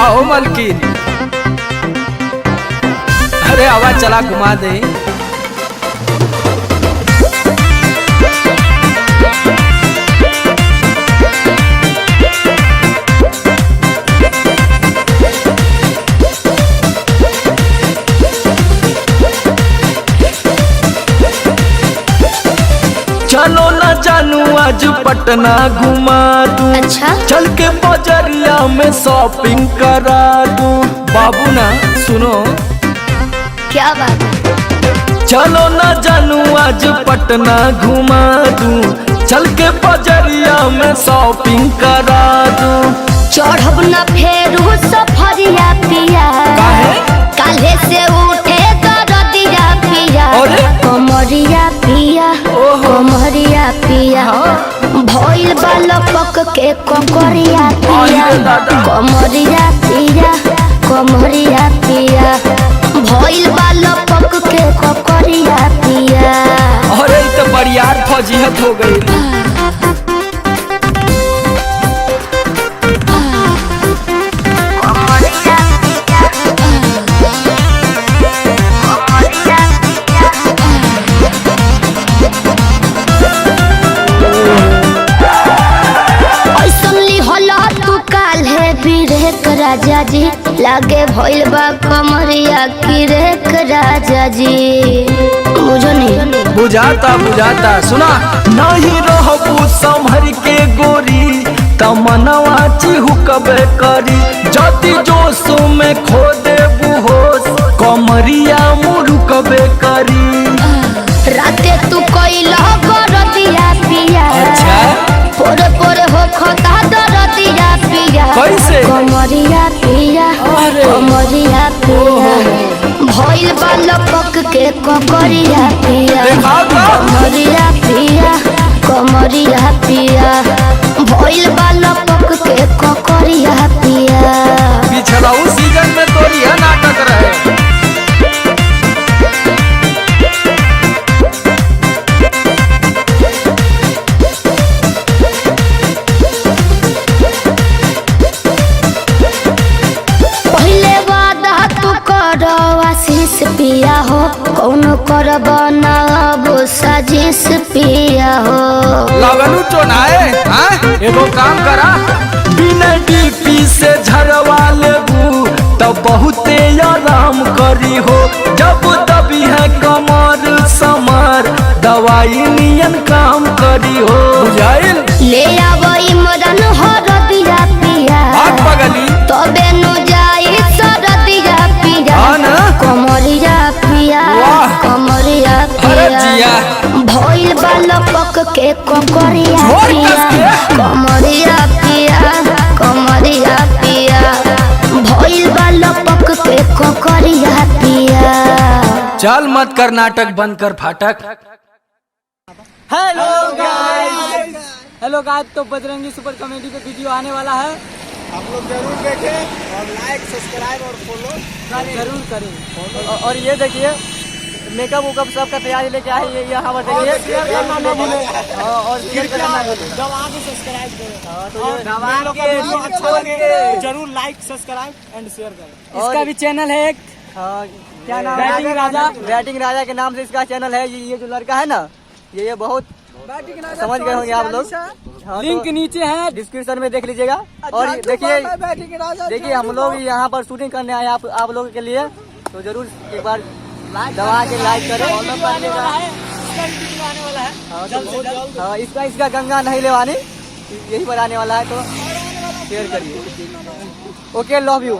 आओ मलकिन, अरे आवाज चला घुमा दे। चलो ना जानू आज पटना घुमा दूं। अच्छा, चल के बजरिया में शॉपिंग करा दूं। बाबू ना सुनो, क्या बात है? चलो ना जानू आज पटना घुमा दूं। चल के बजरिया में शॉपिंग करा दूं। चढ़ब न फेरू सफरिया पिया, काहे? काले से उठे दरदिया पिया, अरे? कमरिया पिया, ओहो। कमरिया पिया, भइल बालपक के ककरिया पिया, अरे दादा। कमरिया पिया, कमरिया पिया, भइल बालपक के ककरिया पिया। अरे ई तो बरियार फजीहत हो गई। राजा जी लागे भइल बा कमरिया की रेख राजा जी, बुझो नहीं? बुझाता बुझाता, सुना नहीं रहबू संभर के गोरी तमनवा चिहुकबे करी। जति जोश में खो देबू होश कमरिया मुरुकबे करी। राते तू कइला गरदिया पिया, अच्छा? पोरे पोरे हो खता दरदिया पिया, कैसे? कमरिया पिया, अरे। कमरिया पिया, भइल बालपक के ककरिया पिया, देखाओ तो। कमरिया पिया, कमरिया पिया, भइल बालपक के ककरिया पिया। पिछला उस सीजन में तो यह नाटक रहे। आशीष पिया हो, कौन करब ना अब साजिश पिया हो। लगलू चोनाए, हाँ? एगो काम करा, बिना डीपी से झरवा लेबू तब बहुते आराम करी हो। जब दबी है कमर समर दवाई नियन काम करी हो। बुझाइल? ले आवई मदन हरदिया पिया, आग बगली तबे नु जाई सरदिया पिया, हाँ ना? कमरिया पिया, वाह। कमरिया अरे पिया, जिया। भइल बालपक के ककरिया जोर पिया, कस के। कमरिया पिया, कमरिया पिया, भइल बालपक के ककरिया पिया। चल मत कर नाटक, बंद कर फाटक। हेलो गाइस, हेलो गाइस, तो बजरंगी सुपर कॉमेडी का वीडियो आने वाला है, आप लोग जरूर देखें और लाइक सब्सक्राइब और फॉलो जरूर करें। और ये देखिए मेकअप वेकअप सबका तैयारी लेके आए, ये यहाँ पर देखिए, और शेयर करना ना भूलें। दबा के सब्सक्राइब करें तो ये दबा के अच्छा लगे जरूर लाइक सब्सक्राइब एंड शेयर करें। इसका भी चैनल है एक, क्या नाम है? बैटिंग राजा, बैटिंग राजा के नाम से इसका चैनल है। ये जो लड़का है ना, ये बहुत समझ गए होंगे आप लोग। हाँ, लिंक नीचे है, डिस्क्रिप्शन में देख लीजिएगा। और देखिए हम लोग यहाँ पर शूटिंग करने आए आप लोगों के लिए, तो जरूर एक बार दबा के लाइक करें। हाँ, इसका गंगा नहीं लेवानी, यही पर आने वाला है, तो शेयर करिए। ओके, लव यू।